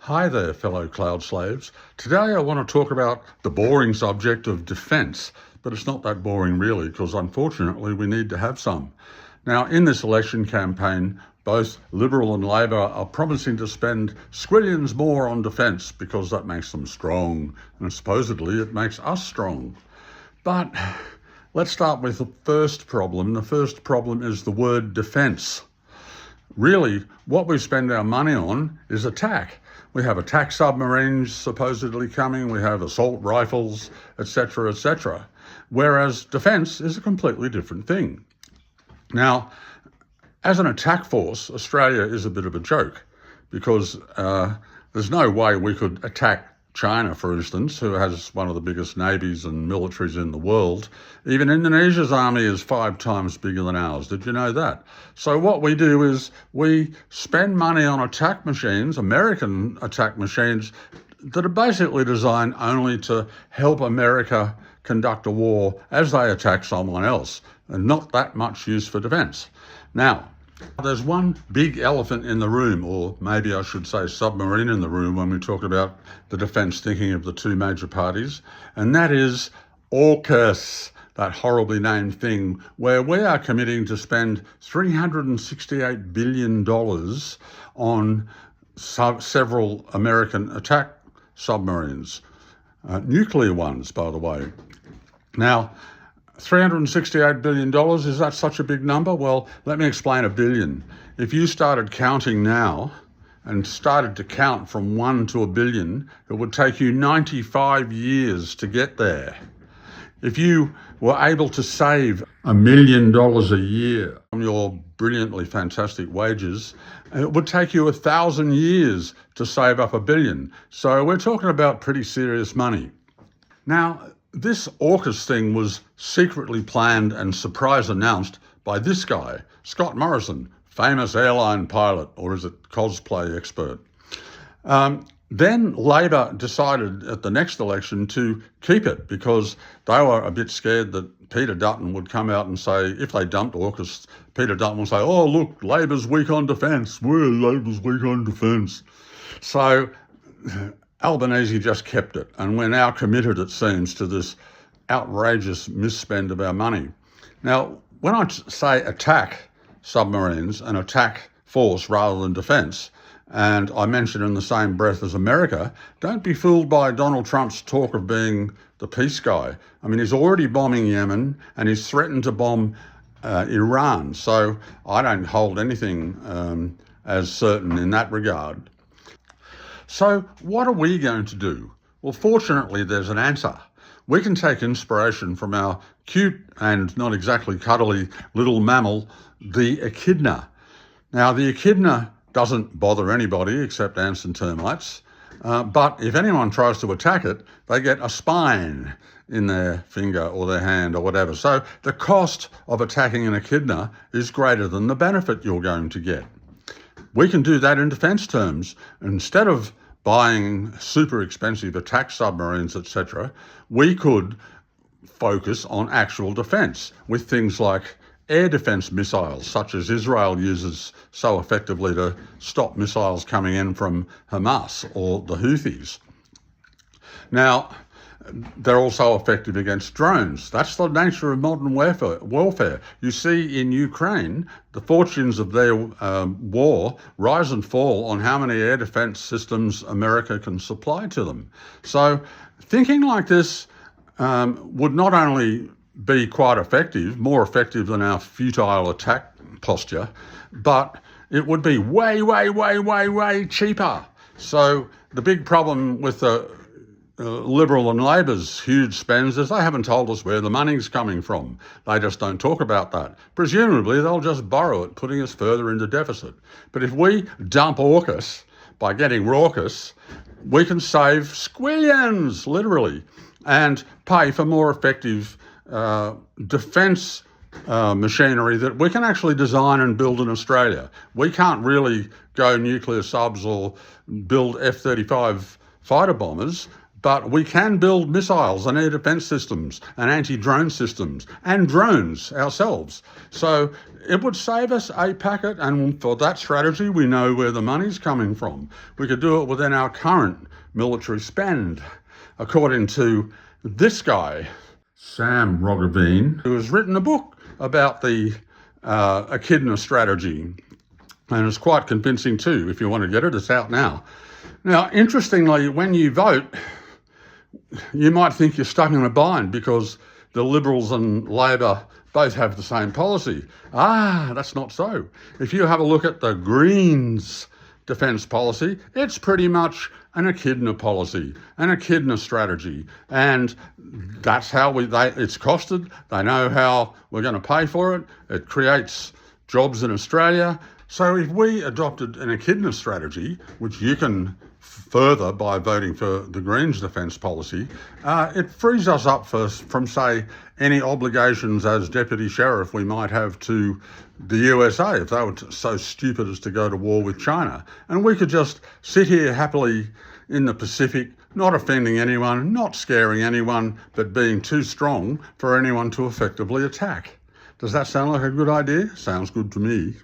Hi there, fellow cloud slaves. Today I want to talk about the boring subject of defence, but it's not that boring really, because unfortunately we need to have some. Now, in this election campaign, both Liberal and Labor are promising to spend squillions more on defence because that makes them strong, and supposedly it makes us strong. But let's start with the first problem. The first problem is the word defence. Really, what we spend our money on is attack. We have attack submarines supposedly coming, we have assault rifles, etc., etc. Whereas defence is a completely different thing. Now, as an attack force, Australia is a bit of a joke because there's no way we could attack China, for instance, who has one of the biggest navies and militaries in the world. Even Indonesia's army is 5 times bigger than ours. Did you know that? So what we do is we spend money on attack machines, American attack machines, that are basically designed only to help America conduct a war as they attack someone else, and not that much use for defence. Now, there's one big elephant in the room, or maybe I should say submarine in the room, when we talk about the defence thinking of the two major parties, and that is AUKUS, that horribly named thing, where we are committing to spend $368 billion on several American attack submarines, nuclear ones, by the way. Now, $368 billion, is that such a big number? Well, let me explain a billion. If you started counting now and started to count from 1 to a billion, it would take you 95 years to get there. If you were able to save $1 million a year from your brilliantly fantastic wages, it would take you 1,000 years to save up $1 billion. So we're talking about pretty serious money. Now, this AUKUS thing was secretly planned and surprise announced by this guy, Scott Morrison, famous airline pilot, or is it cosplay expert. Then Labor decided at the next election to keep it because they were a bit scared that Peter Dutton would come out and say, if they dumped AUKUS, Peter Dutton would say, oh, look, Labor's weak on defence. Labor's weak on defence. So Albanese just kept it, and we're now committed, it seems, to this outrageous misspend of our money. Now, when I say attack submarines and attack force rather than defence, and I mention in the same breath as America, don't be fooled by Donald Trump's talk of being the peace guy. I mean, he's already bombing Yemen and he's threatened to bomb Iran, so I don't hold anything as certain in that regard. So what are we going to do? Well, fortunately, there's an answer. We can take inspiration from our cute and not exactly cuddly little mammal, the echidna. Now, the echidna doesn't bother anybody except ants and termites, but if anyone tries to attack it, they get a spine in their finger or their hand or whatever. So the cost of attacking an echidna is greater than the benefit you're going to get. We can do that in defence terms. Instead of buying super expensive attack submarines, etc., we could focus on actual defence with things like air defence missiles, such as Israel uses so effectively to stop missiles coming in from Hamas or the Houthis. Now, they're also effective against drones. That's the nature of modern warfare. You see in Ukraine, the fortunes of their war rise and fall on how many air defence systems America can supply to them. So thinking like this would not only be quite effective, more effective than our futile attack posture, but it would be way cheaper. So the big problem with the Liberal and Labor's huge spends is they haven't told us where the money's coming from. They just don't talk about that. Presumably they'll just borrow it, putting us further into deficit. But if we dump AUKUS by getting raucus, we can save squillions, literally, and pay for more effective defence machinery that we can actually design and build in Australia. We can't really go nuclear subs or build F-35 fighter bombers, But we can build missiles and air defence systems and anti-drone systems and drones ourselves. So it would save us a packet, and for that strategy, we know where the money's coming from. We could do it within our current military spend, according to this guy, Sam Roggeveen, who has written a book about the echidna strategy. And it's quite convincing too. If you want to get it, it's out now. Now, interestingly, when you vote, you might think you're stuck in a bind because the Liberals and Labor both have the same policy. That's not so. If you have a look at the Greens' defence policy, it's pretty much an echidna policy, an echidna strategy. And that's how it's costed. They know how we're going to pay for it. It creates jobs in Australia. So if we adopted an echidna strategy, which you can further by voting for the Greens' defence policy, it frees us up from, say, any obligations as deputy sheriff we might have to the USA if they were so stupid as to go to war with China. And we could just sit here happily in the Pacific, not offending anyone, not scaring anyone, but being too strong for anyone to effectively attack. Does that sound like a good idea? Sounds good to me.